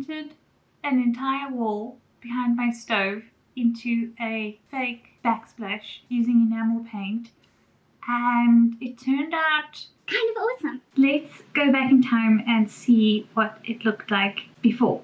painted an entire wall behind my stove into a fake backsplash using enamel paint, and it turned out kind of awesome. Let's go back in time and see what it looked like before.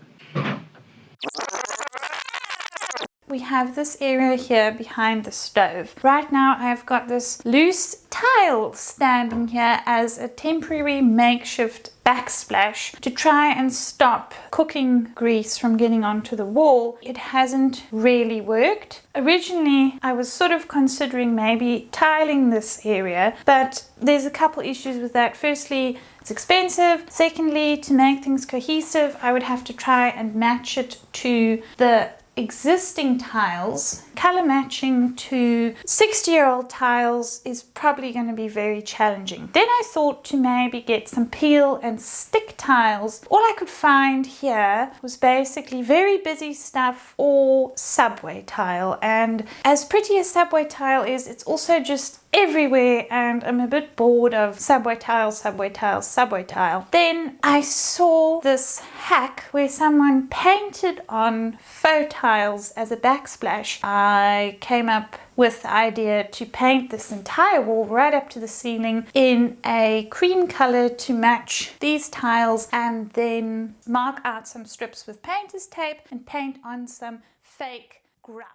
We have this area here behind the stove. Right now I've got this loose tile standing here as a temporary makeshift backsplash to try and stop cooking grease from getting onto the wall. It hasn't really worked. Originally I was sort of considering maybe tiling this area, but there's a couple issues with that. Firstly, it's expensive. Secondly, to make things cohesive, I would have to try and match it to the existing tiles. Color matching to 60-year-old tiles is probably going to be very challenging. Then I thought to maybe get some peel and stick tiles. All I could find here was basically very busy stuff or subway tile, and as pretty as subway tile is, it's also just everywhere, and I'm a bit bored of subway tile, subway tile, subway tile. Then I saw this hack where someone painted on faux tiles as a backsplash. I came up with the idea to paint this entire wall right up to the ceiling in a cream color to match these tiles, and then mark out some strips with painter's tape and paint on some fake grout.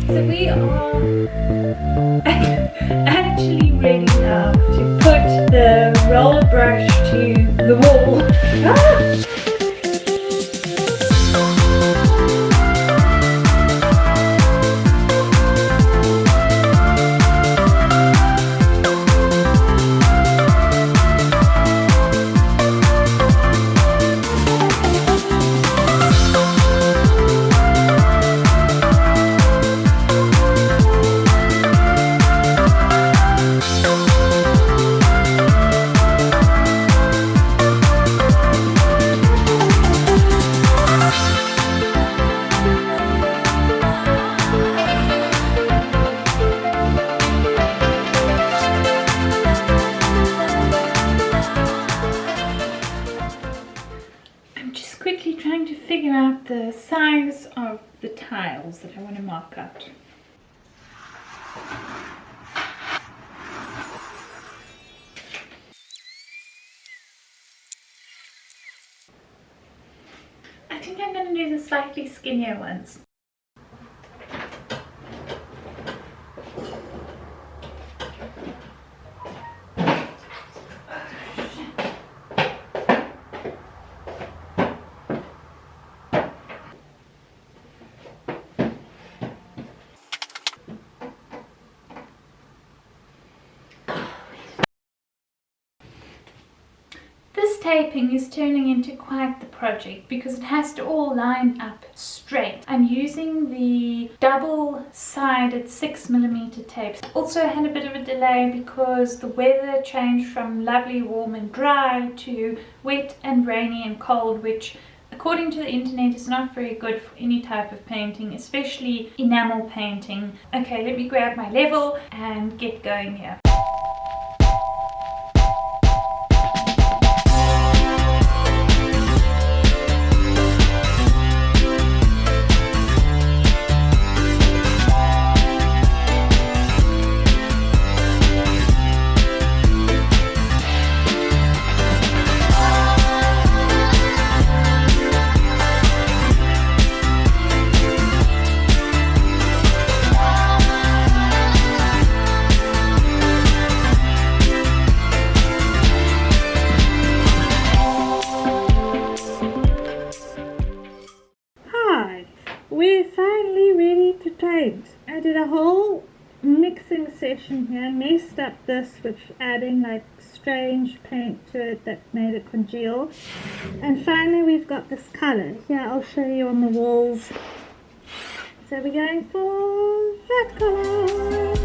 So we are actually ready now to put the roller brush to the wall. Trying to figure out the size of the tiles that I want to mark out. I think I'm going to do the slightly skinnier ones. This taping is turning into quite the project because it has to all line up straight. I'm using the double-sided 6mm tapes. Also had a bit of a delay because the weather changed from lovely warm and dry to wet and rainy and cold, which according to the internet is not very good for any type of painting, especially enamel painting. Okay, let me grab my level and get going here. section here, messed up this, which adding like strange paint to it that made it congeal. And finally we've got this color. Here I'll show you on the walls. So we're going for that color.